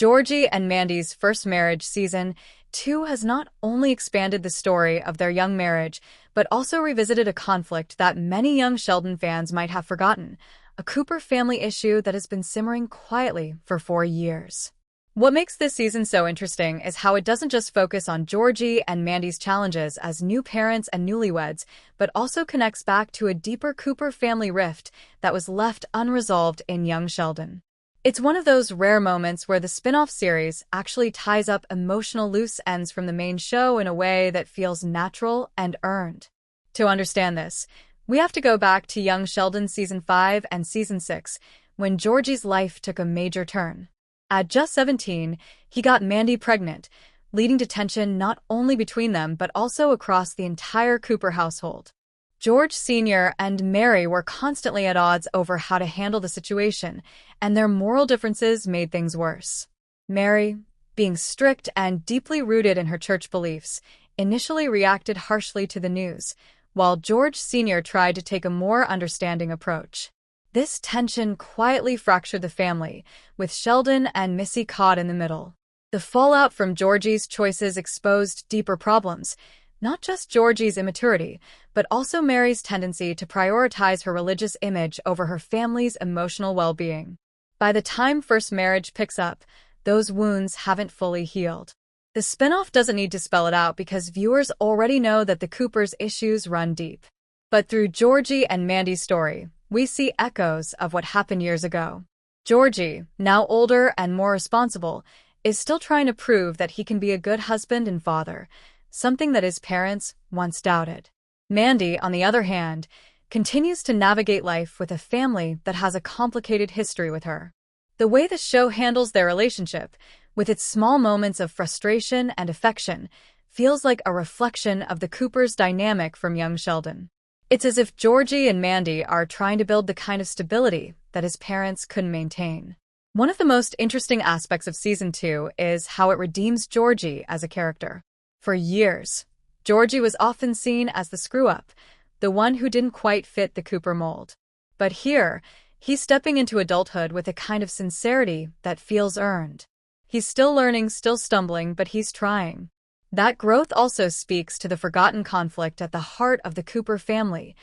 Georgie and Mandy's First Marriage Season 2 has not only expanded the story of their young marriage, but also revisited a conflict that many young Sheldon fans might have forgotten, a Cooper family issue that has been simmering quietly for 4 years. What makes this season so interesting is how it doesn't just focus on Georgie and Mandy's challenges as new parents and newlyweds, but also connects back to a deeper Cooper family rift that was left unresolved in young Sheldon. It's one of those rare moments where the spin-off series actually ties up emotional loose ends from the main show in a way that feels natural and earned. To understand this, we have to go back to young Sheldon Season 5 and Season 6, when Georgie's life took a major turn. At just 17, he got Mandy pregnant, leading to tension not only between them but also across the entire Cooper household. George Sr. and Mary were constantly at odds over how to handle the situation, and their moral differences made things worse. Mary, being strict and deeply rooted in her church beliefs, initially reacted harshly to the news, while George Sr. tried to take a more understanding approach. This tension quietly fractured the family, with Sheldon and Missy caught in the middle. The fallout from Georgie's choices exposed deeper problems, not just Georgie's immaturity, but also Mary's tendency to prioritize her religious image over her family's emotional well-being. By the time First Marriage picks up, those wounds haven't fully healed. The spinoff doesn't need to spell it out because viewers already know that the Coopers' issues run deep. But through Georgie and Mandy's story, we see echoes of what happened years ago. Georgie, now older and more responsible, is still trying to prove that he can be a good husband and father, something that his parents once doubted. Mandy, on the other hand, continues to navigate life with a family that has a complicated history with her. The way the show handles their relationship, with its small moments of frustration and affection, feels like a reflection of the Coopers' dynamic from young Sheldon. It's as if Georgie and Mandy are trying to build the kind of stability that his parents couldn't maintain. One of the most interesting aspects of Season 2 is how it redeems Georgie as a character. For years, Georgie was often seen as the screw-up, the one who didn't quite fit the Cooper mold. But here, he's stepping into adulthood with a kind of sincerity that feels earned. He's still learning, still stumbling, but he's trying. That growth also speaks to the forgotten conflict at the heart of the Cooper family,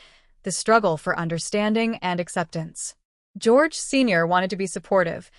the struggle for understanding and acceptance. George Sr. wanted to be supportive,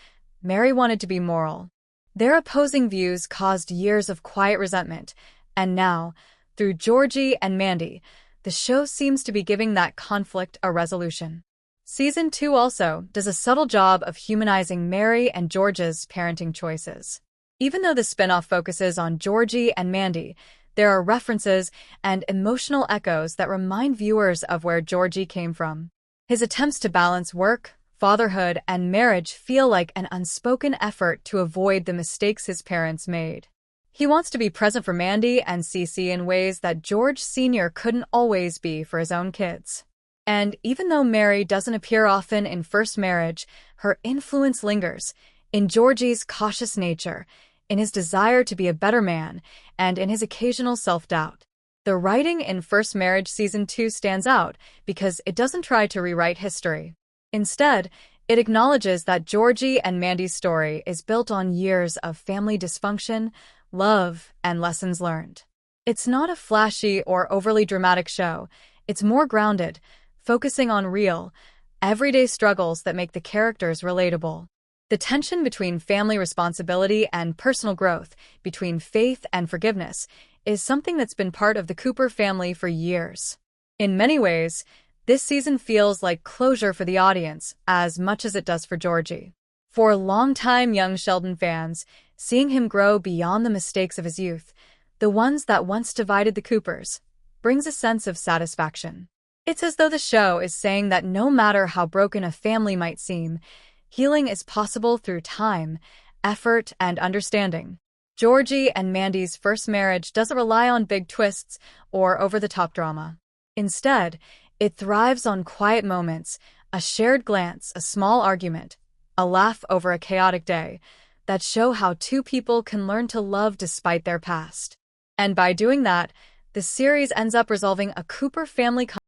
Mary wanted to be moral. Their opposing views caused years of quiet resentment, and now, through Georgie and Mandy, the show seems to be giving that conflict a resolution. Season 2 also does a subtle job of humanizing Mary and George's parenting choices. Even though the spinoff focuses on Georgie and Mandy, there are references and emotional echoes that remind viewers of where Georgie came from. His attempts to balance work, fatherhood, and marriage feel like an unspoken effort to avoid the mistakes his parents made. He wants to be present for Mandy and Cece in ways that George Sr. couldn't always be for his own kids. And even though Mary doesn't appear often in First Marriage, her influence lingers in Georgie's cautious nature, in his desire to be a better man, and in his occasional self-doubt. The writing in First Marriage Season 2 stands out because it doesn't try to rewrite history. Instead, it acknowledges that Georgie and Mandy's story is built on years of family dysfunction, love, and lessons learned. It's not a flashy or overly dramatic show. It's more grounded, focusing on real, everyday struggles that make the characters relatable. The tension between family responsibility and personal growth, between faith and forgiveness, is something that's been part of the Cooper family for years. In many ways, this season feels like closure for the audience as much as it does for Georgie. For longtime young Sheldon fans, seeing him grow beyond the mistakes of his youth, the ones that once divided the Coopers, brings a sense of satisfaction. It's as though the show is saying that no matter how broken a family might seem, healing is possible through time, effort, and understanding. Georgie and Mandy's First Marriage doesn't rely on big twists or over-the-top drama. Instead, it thrives on quiet moments, a shared glance, a small argument, a laugh over a chaotic day, that show how two people can learn to love despite their past. And by doing that, the series ends up resolving a Cooper family conflict